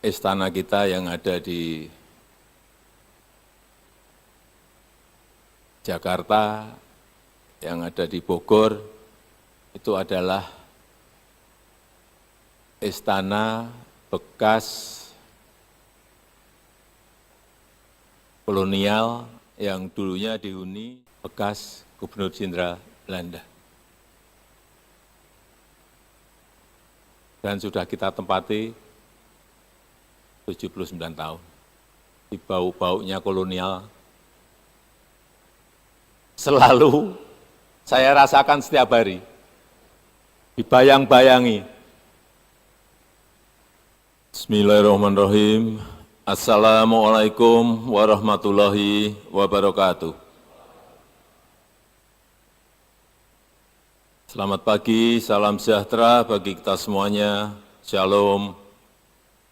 istana kita yang ada di Jakarta, yang ada di Bogor, itu adalah istana bekas kolonial yang dulunya dihuni bekas Gubernur Jenderal Belanda. Dan sudah kita tempati 79 tahun. Di bau-baunya kolonial selalu saya rasakan setiap hari, dibayang-bayangi. Bismillahirrahmanirrahim. Assalamualaikum warahmatullahi wabarakatuh. Selamat pagi, salam sejahtera bagi kita semuanya. Shalom,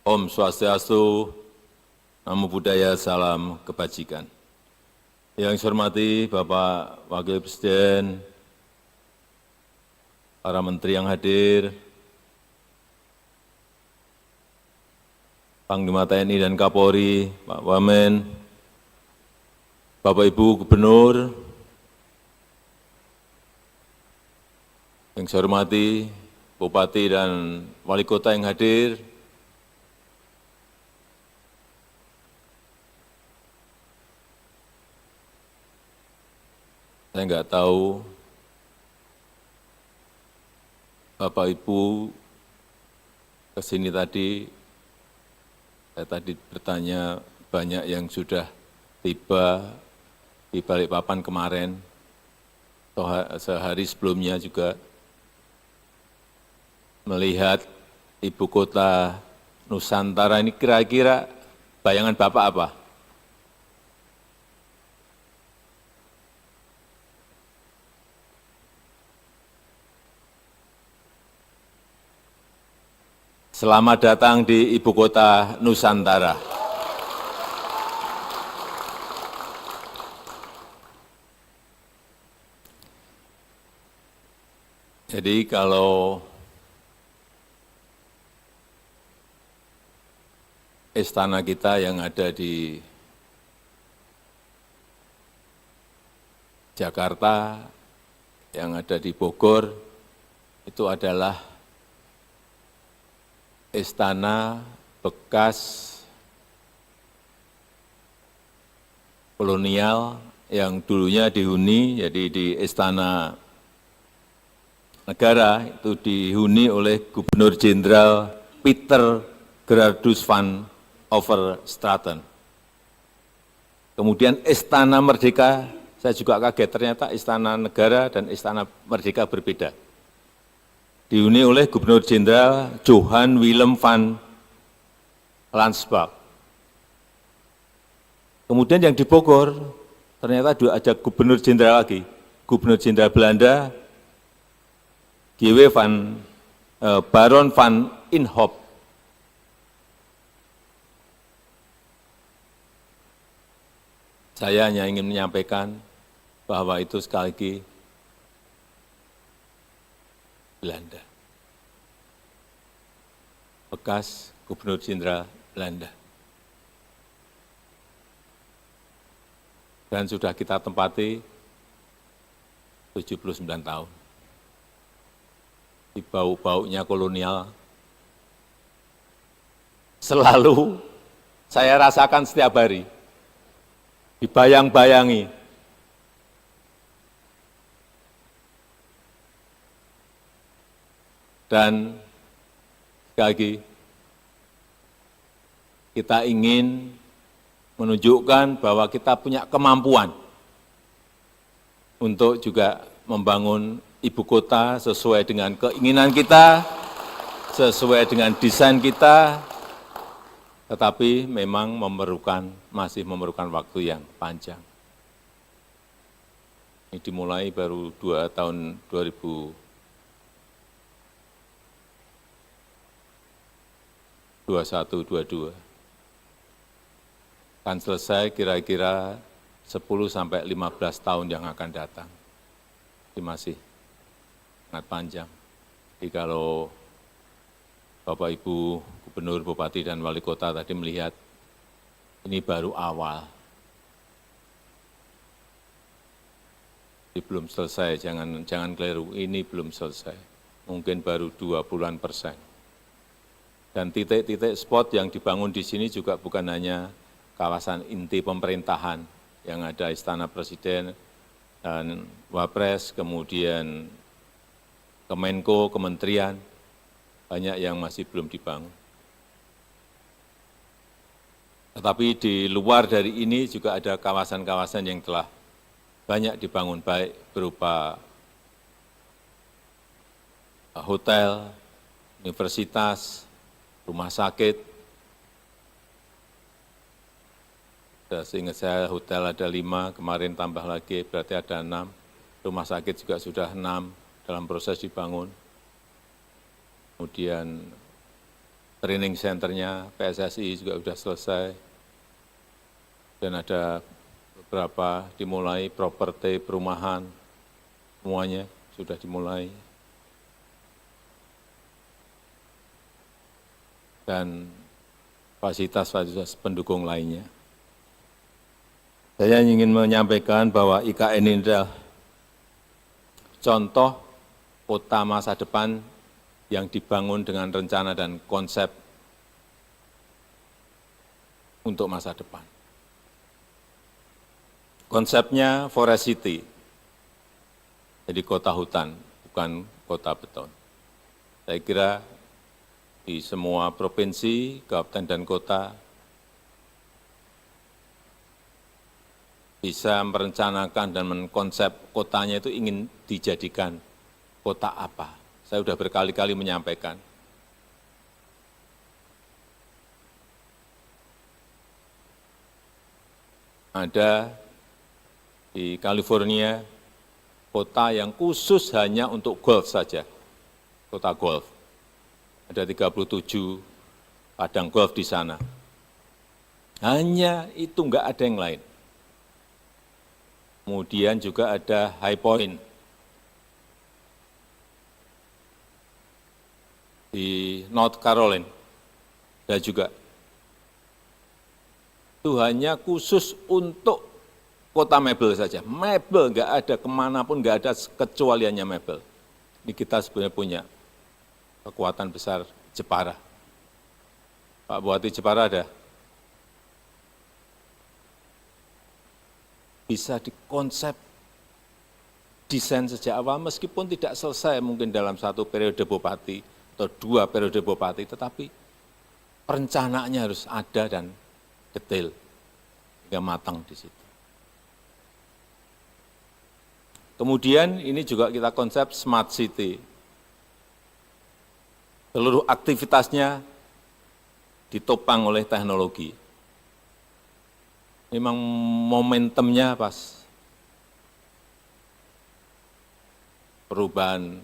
Om Swastiastu, Namo Buddhaya, salam kebajikan. Yang saya hormati Bapak Wakil Presiden, para menteri yang hadir, Panglima TNI dan Kapolri, Pak Wamen, Bapak Ibu Gubernur, yang saya hormati Bupati dan Wali Kota yang hadir, saya nggak tahu Bapak Ibu kesini tadi, saya tadi bertanya banyak yang sudah tiba di Balikpapan kemarin, sehari sebelumnya juga melihat ibu kota Nusantara ini, kira-kira bayangan Bapak apa? Selamat datang di ibu kota Nusantara. Jadi kalau istana kita yang ada di Jakarta, yang ada di Bogor, itu adalah istana bekas kolonial yang dulunya dihuni, jadi di Istana Negara itu dihuni oleh Gubernur Jenderal Peter Gerardus van Overstraten. Kemudian Istana Merdeka, saya juga kaget ternyata Istana Negara dan Istana Merdeka berbeda. Dihuni oleh Gubernur Jenderal Johan Willem van Lansbach. Kemudian yang di Bogor, ternyata ada Gubernur Jenderal lagi, Gubernur Jenderal Belanda, Baron van Inhofe. Saya hanya ingin menyampaikan bahwa itu sekali lagi Belanda, bekas Gubernur Jenderal Belanda. Dan sudah kita tempati 79 tahun. Di bau-baunya kolonial selalu saya rasakan setiap hari, dibayang-bayangi. Dan sekali lagi, kita ingin menunjukkan bahwa kita punya kemampuan untuk juga membangun ibu kota sesuai dengan keinginan kita, sesuai dengan desain kita, tetapi memang masih memerlukan waktu yang panjang. Ini dimulai baru tahun 2021-22. Akan selesai kira-kira 10-15 tahun yang akan datang. Ini masih sangat panjang. Jadi kalau Bapak Ibu gubernur, bupati, dan wali kota tadi melihat ini baru awal. Ini belum selesai, jangan keliru, ini belum selesai. Mungkin baru 20%. Dan titik-titik spot yang dibangun di sini juga bukan hanya kawasan inti pemerintahan, yang ada Istana Presiden dan Wapres, kemudian Kemenko, Kementerian, banyak yang masih belum dibangun. Tetapi di luar dari ini juga ada kawasan-kawasan yang telah banyak dibangun, baik berupa hotel, universitas, rumah sakit. Seingat saya hotel ada 5, kemarin tambah lagi berarti ada 6. Rumah sakit juga sudah 6 dalam proses dibangun. Kemudian training centernya PSSI juga sudah selesai. Dan ada beberapa dimulai, properti, perumahan, semuanya sudah dimulai. Dan fasilitas-fasilitas pendukung lainnya. Saya ingin menyampaikan bahwa IKN ini adalah contoh kota masa depan yang dibangun dengan rencana dan konsep untuk masa depan. Konsepnya Forest City, jadi kota hutan, bukan kota beton. Saya kira di semua provinsi, kabupaten, dan kota bisa merencanakan dan mengkonsep kotanya itu ingin dijadikan kota apa. Saya sudah berkali-kali menyampaikan. Ada di California kota yang khusus hanya untuk golf saja, kota golf. Ada 37 padang golf di sana. Hanya itu, enggak ada yang lain. Kemudian juga ada High Point di North Carolina, ada juga. Itu hanya khusus untuk kota mebel saja. Mebel, enggak ada kemanapun, enggak ada kecualiannya mebel. Ini kita sebenarnya punya kekuatan besar Jepara. Pak Bupati Jepara ada. Bisa dikonsep, desain sejak awal, meskipun tidak selesai mungkin dalam 1 periode bupati atau 2 periode bupati, tetapi perencanaannya harus ada dan detail, hingga matang di situ. Kemudian ini juga kita konsep smart city. Seluruh aktivitasnya ditopang oleh teknologi. Memang momentumnya pas. Perubahan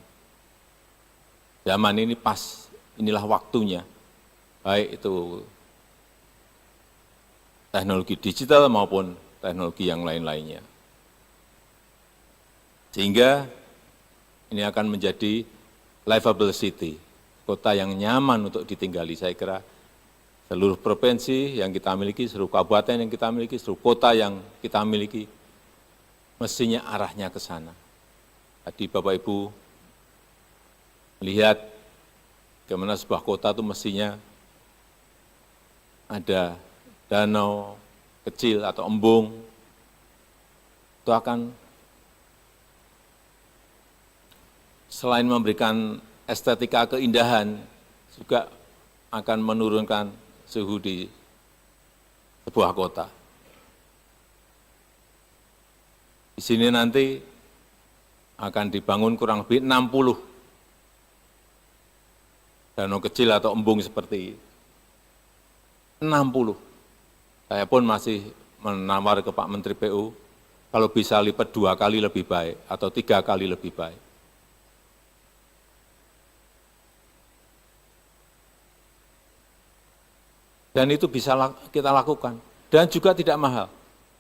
zaman ini pas, inilah waktunya. Baik itu teknologi digital maupun teknologi yang lain-lainnya. Sehingga ini akan menjadi livable city, kota yang nyaman untuk ditinggali. Saya kira seluruh provinsi yang kita miliki, seluruh kabupaten yang kita miliki, seluruh kota yang kita miliki, mestinya arahnya ke sana. Tadi Bapak Ibu melihat bagaimana sebuah kota itu mestinya ada danau kecil atau embung, itu akan selain memberikan estetika keindahan, juga akan menurunkan suhu di sebuah kota. Di sini nanti akan dibangun kurang lebih 60 danau kecil atau embung seperti 60. Saya pun masih menawar ke Pak Menteri PU, kalau bisa lipat 2 kali lebih baik atau 3 kali lebih baik. Dan itu bisa kita lakukan. Dan juga tidak mahal.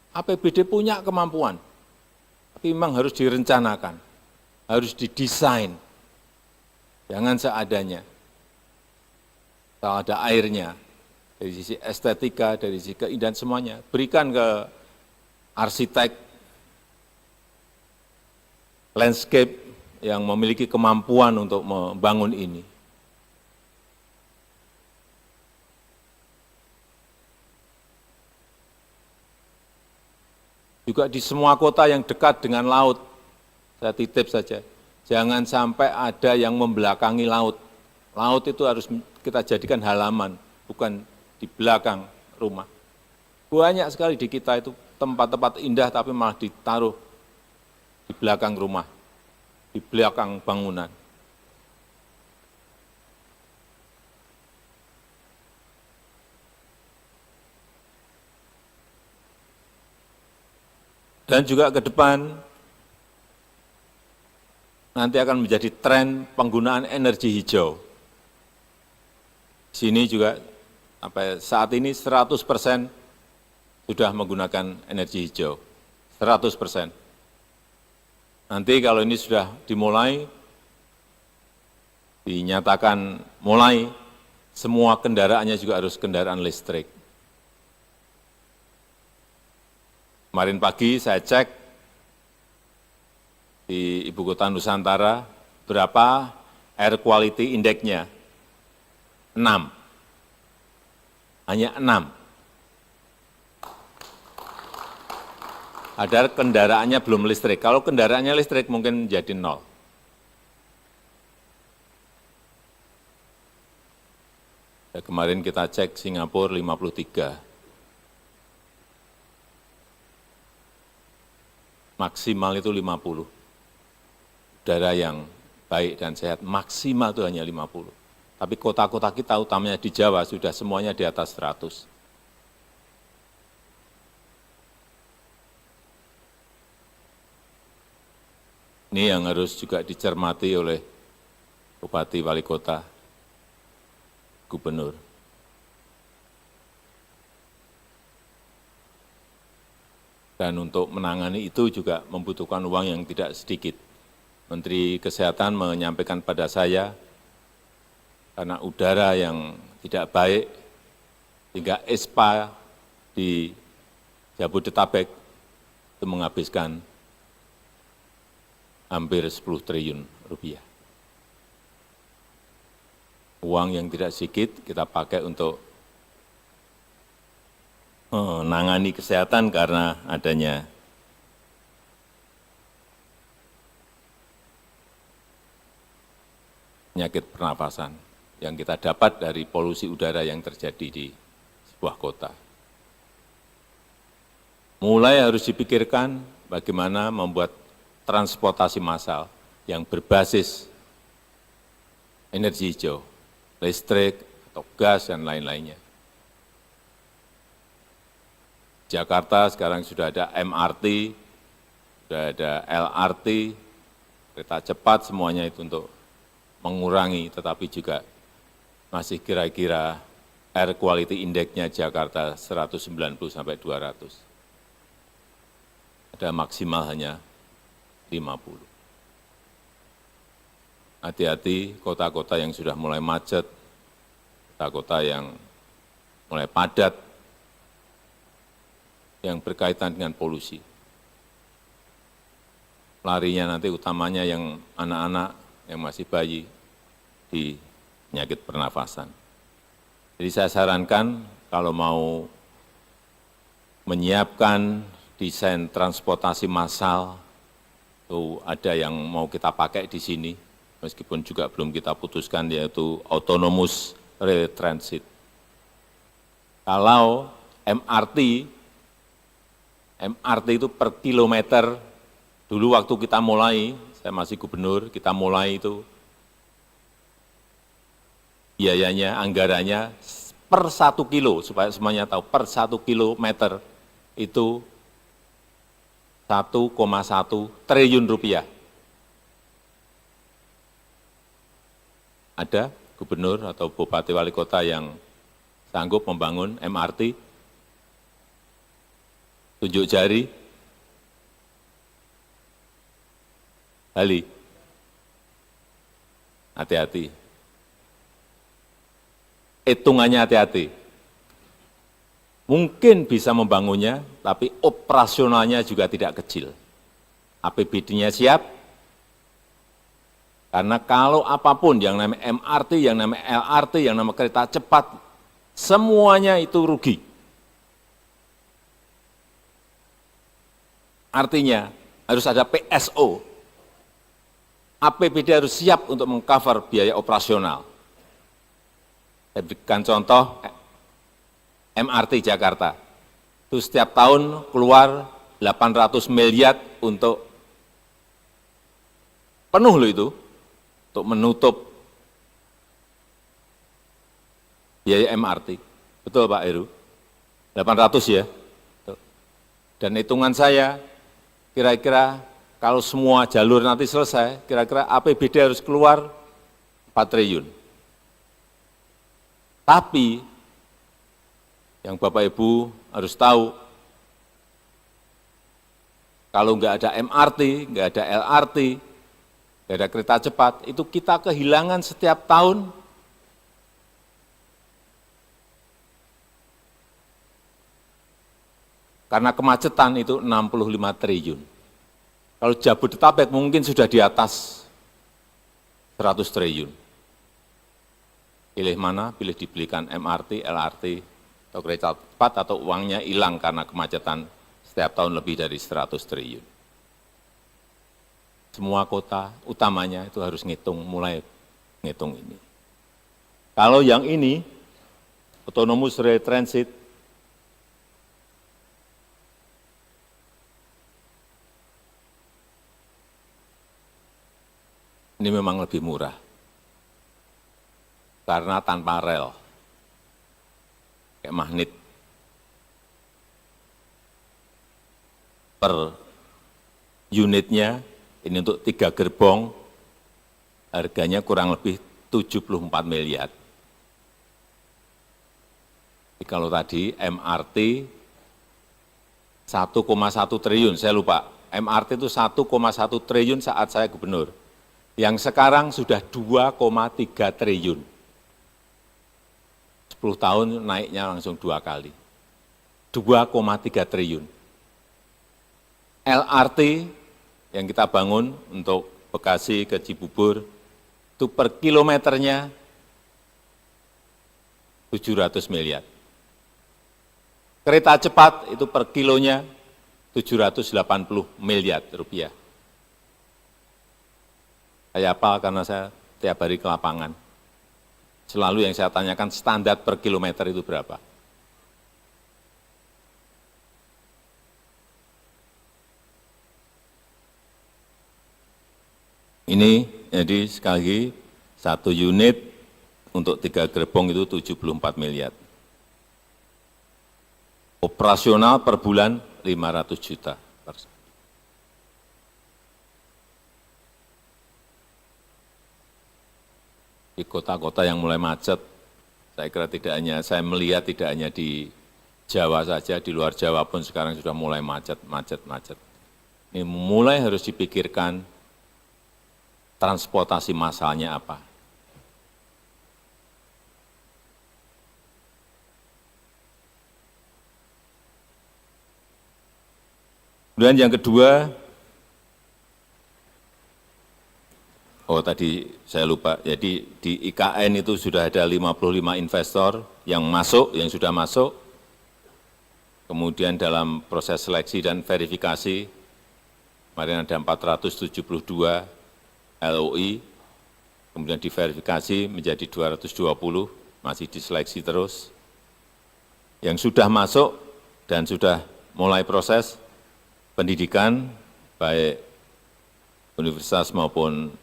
APBD punya kemampuan. Tapi memang harus direncanakan. Harus didesain. Jangan seadanya. Kalau ada airnya, dari sisi estetika, dari sisi keindahan semuanya, berikan ke arsitek landscape yang memiliki kemampuan untuk membangun ini. Juga di semua kota yang dekat dengan laut, saya titip saja, jangan sampai ada yang membelakangi laut. Laut itu harus kita jadikan halaman, bukan di belakang rumah. Banyak sekali di kita itu tempat-tempat indah tapi malah ditaruh di belakang rumah, di belakang bangunan. Dan juga ke depan nanti akan menjadi tren penggunaan energi hijau. Sini juga saat ini 100% sudah menggunakan energi hijau, 100%. Nanti kalau ini sudah dimulai, dinyatakan mulai, semua kendaraannya juga harus kendaraan listrik. Kemarin pagi saya cek di Ibu Kota Nusantara, berapa air quality index-nya? 6. Hanya 6. Padahal kendaraannya belum listrik. Kalau kendaraannya listrik mungkin jadi 0. Ya, kemarin kita cek Singapura 53. Maksimal itu 50. Udara yang baik dan sehat maksimal itu hanya 50. Tapi kota-kota kita utamanya di Jawa sudah semuanya di atas 100. Ini yang harus juga dicermati oleh Bupati, Wali Kota, Gubernur. Dan untuk menangani itu juga membutuhkan uang yang tidak sedikit. Menteri Kesehatan menyampaikan pada saya, karena udara yang tidak baik, sehingga ISPA di Jabodetabek itu menghabiskan hampir 10 triliun rupiah. Uang yang tidak sedikit kita pakai untuk menangani kesehatan karena adanya penyakit pernapasan yang kita dapat dari polusi udara yang terjadi di sebuah kota. Mulai harus dipikirkan bagaimana membuat transportasi massal yang berbasis energi hijau, listrik, atau gas, dan lain-lainnya. Jakarta sekarang sudah ada MRT, sudah ada LRT, kereta cepat, semuanya itu untuk mengurangi, tetapi juga masih kira-kira air quality index-nya Jakarta 190 sampai 200. Ada maksimal hanya 50. Hati-hati kota-kota yang sudah mulai macet, kota-kota yang mulai padat, yang berkaitan dengan polusi. Larinya nanti utamanya yang anak-anak, yang masih bayi, di penyakit pernafasan. Jadi saya sarankan kalau mau menyiapkan desain transportasi massal, itu ada yang mau kita pakai di sini, meskipun juga belum kita putuskan, yaitu autonomous rail transit. Kalau MRT itu per kilometer, dulu waktu kita mulai, saya masih gubernur, kita mulai itu biayanya, anggarannya per 1 kilo, supaya semuanya tahu, per 1 kilometer itu 1,1 triliun rupiah. Ada gubernur atau bupati wali kota yang sanggup membangun MRT? Tunjuk jari. Bali. Hati-hati. hitungannya hati-hati. Mungkin bisa membangunnya, tapi operasionalnya juga tidak kecil. APBD-nya siap, karena kalau apapun yang namanya MRT, yang namanya LRT, yang namanya kereta cepat, semuanya itu rugi. Artinya harus ada PSO. APBD harus siap untuk mengcover biaya operasional. Saya berikan contoh MRT Jakarta. Itu setiap tahun keluar 800 miliar untuk penuh loh itu, untuk menutup biaya MRT. Betul Pak Heru? 800 ya? Betul. Dan hitungan saya, kira-kira kalau semua jalur nanti selesai, kira-kira APBD harus keluar 4 triliun. Tapi, yang Bapak Ibu harus tahu, kalau nggak ada MRT, nggak ada LRT, nggak ada kereta cepat, itu kita kehilangan setiap tahun karena kemacetan itu 65 triliun. Kalau Jabodetabek mungkin sudah di atas 100 triliun. Pilih mana? Pilih dibelikan MRT, LRT, atau kereta cepat, atau uangnya hilang karena kemacetan setiap tahun lebih dari 100 triliun. Semua kota utamanya itu harus mulai ngitung ini. Kalau yang ini, autonomous rail transit, ini memang lebih murah, karena tanpa rel, kayak magnet. Per unitnya, ini untuk 3 gerbong, harganya kurang lebih 74 miliar. Jadi kalau tadi MRT 1,1 triliun, saya lupa, MRT itu 1,1 triliun saat saya gubernur. Yang sekarang sudah 2,3 triliun. 10 tahun naiknya langsung 2 kali. 2,3 triliun. LRT yang kita bangun untuk Bekasi ke Cibubur, itu per kilometernya 700 miliar. Kereta cepat itu per kilonya 780 miliar rupiah. Saya hafal karena saya tiap hari ke lapangan. Selalu yang saya tanyakan standar per kilometer itu berapa. Ini jadi sekali lagi, 1 unit untuk 3 gerbong itu 74 miliar. Operasional per bulan 500 juta. Di kota-kota yang mulai macet, saya kira saya melihat tidak hanya di Jawa saja, di luar Jawa pun sekarang sudah mulai macet. Ini mulai harus dipikirkan transportasi massalnya apa. Kemudian yang kedua, tadi saya lupa, jadi di IKN itu sudah ada 55 investor yang sudah masuk, kemudian dalam proses seleksi dan verifikasi, kemarin ada 472 LOI, kemudian diverifikasi menjadi 220, masih diseleksi terus. Yang sudah masuk dan sudah mulai proses pendidikan, baik universitas maupun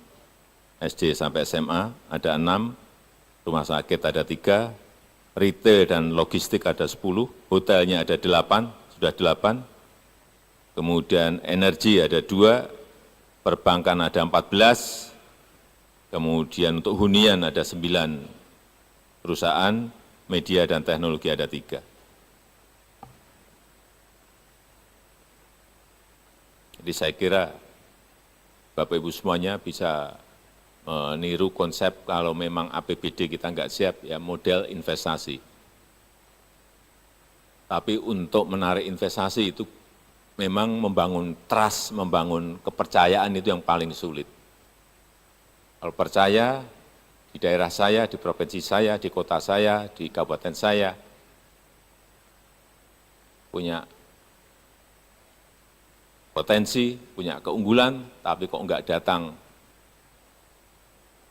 SD sampai SMA ada 6, rumah sakit ada 3, retail dan logistik ada 10, hotelnya ada 8, sudah 8, kemudian energi ada 2, perbankan ada 14, kemudian untuk hunian ada 9 perusahaan, media dan teknologi ada 3. Jadi saya kira Bapak Ibu semuanya bisa meniru konsep kalau memang APBD kita nggak siap, ya model investasi. Tapi untuk menarik investasi itu memang membangun trust, membangun kepercayaan itu yang paling sulit. Kalau percaya di daerah saya, di provinsi saya, di kota saya, di kabupaten saya, punya potensi, punya keunggulan, tapi kok enggak datang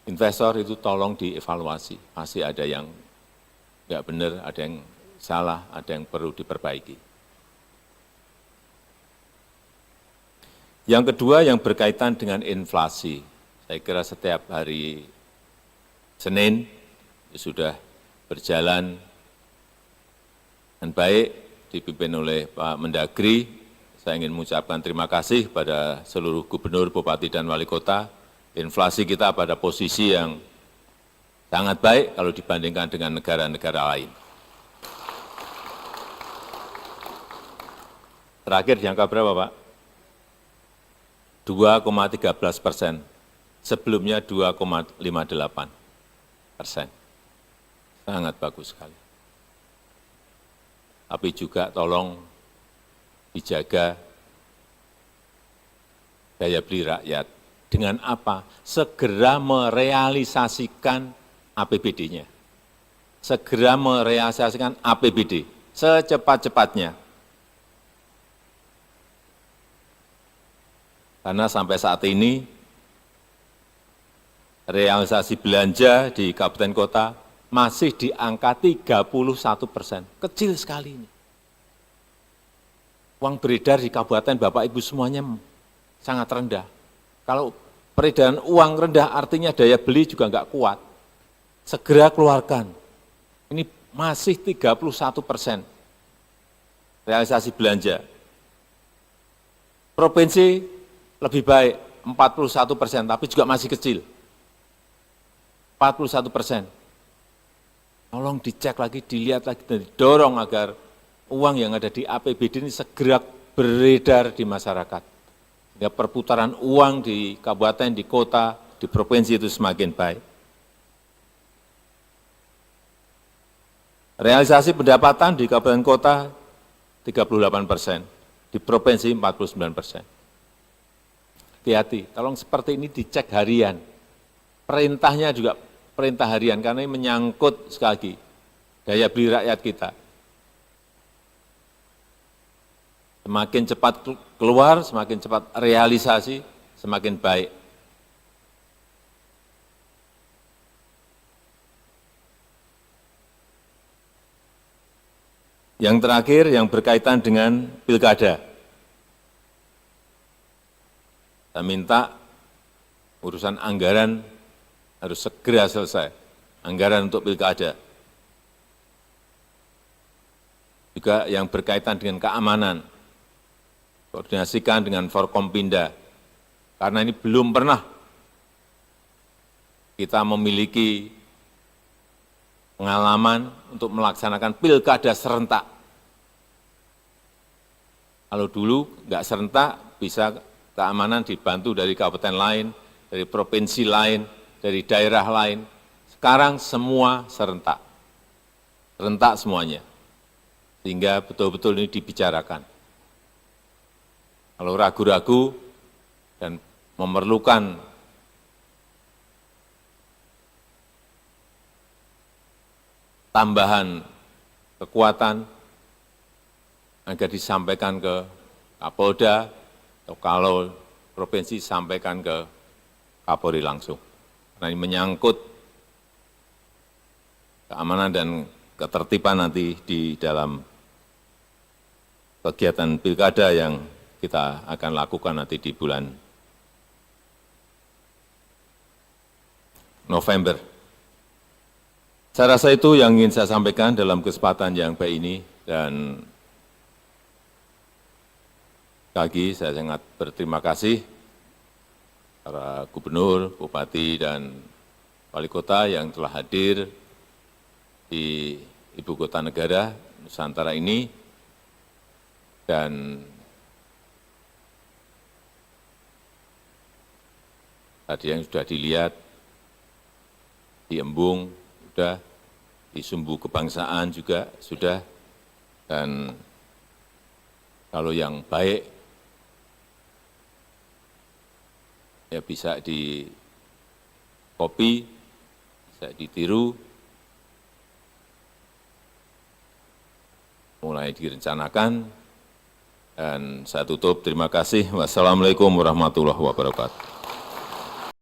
investor, itu tolong dievaluasi. Pasti ada yang enggak benar, ada yang salah, ada yang perlu diperbaiki. Yang kedua yang berkaitan dengan inflasi. Saya kira setiap hari Senin sudah berjalan dengan baik, dipimpin oleh Pak Mendagri. Saya ingin mengucapkan terima kasih pada seluruh gubernur, bupati, dan wali kota. Inflasi kita pada posisi yang sangat baik kalau dibandingkan dengan negara-negara lain. Terakhir di angka berapa, Pak? 2,13%. Sebelumnya 2,58%. Sangat bagus sekali. Tapi juga tolong dijaga daya beli rakyat. Dengan apa? Segera merealisasikan APBD-nya. Segera merealisasikan APBD secepat-cepatnya. Karena sampai saat ini realisasi belanja di kabupaten kota masih di angka 31%. Kecil sekali ini. Uang beredar di kabupaten Bapak Ibu semuanya sangat rendah. Kalau peredaran uang rendah artinya daya beli juga enggak kuat. Segera keluarkan. Ini masih 31% realisasi belanja. Provinsi lebih baik, 41%, tapi juga masih kecil. 41%. Tolong dicek lagi, dilihat lagi, dan didorong agar uang yang ada di APBD ini segera beredar di masyarakat. Sehingga perputaran uang di kabupaten, di kota, di provinsi itu semakin baik. Realisasi pendapatan di kabupaten kota 38%, di provinsi 49%. Hati-hati, tolong seperti ini dicek harian. Perintahnya juga perintah harian, karena ini menyangkut sekali lagi daya beli rakyat kita. Semakin cepat keluar, semakin cepat realisasi, semakin baik. Yang terakhir, yang berkaitan dengan pilkada. Saya minta urusan anggaran harus segera selesai. Anggaran untuk pilkada. Juga yang berkaitan dengan keamanan. Koordinasikan dengan Forkompinda. Karena ini belum pernah kita memiliki pengalaman untuk melaksanakan pilkada serentak. Kalau dulu nggak serentak, bisa keamanan dibantu dari kabupaten lain, dari provinsi lain, dari daerah lain. Sekarang semua serentak. Serentak semuanya. Sehingga betul-betul ini dibicarakan. Kalau ragu-ragu dan memerlukan tambahan kekuatan agar disampaikan ke Kapolda, atau kalau provinsi sampaikan ke Kapolri langsung. Karena ini menyangkut keamanan dan ketertiban nanti di dalam kegiatan pilkada yang kita akan lakukan nanti di bulan November. Saya rasa itu yang ingin saya sampaikan dalam kesempatan yang baik ini, dan lagi saya sangat berterima kasih para gubernur, bupati, dan wali kota yang telah hadir di ibu kota negara Nusantara ini. Dan tadi yang sudah dilihat di Embung sudah, di Sumbu Kebangsaan juga sudah, dan kalau yang baik ya bisa di copy, bisa ditiru, mulai direncanakan, dan saya tutup. Terima kasih. Wassalamualaikum warahmatullahi wabarakatuh.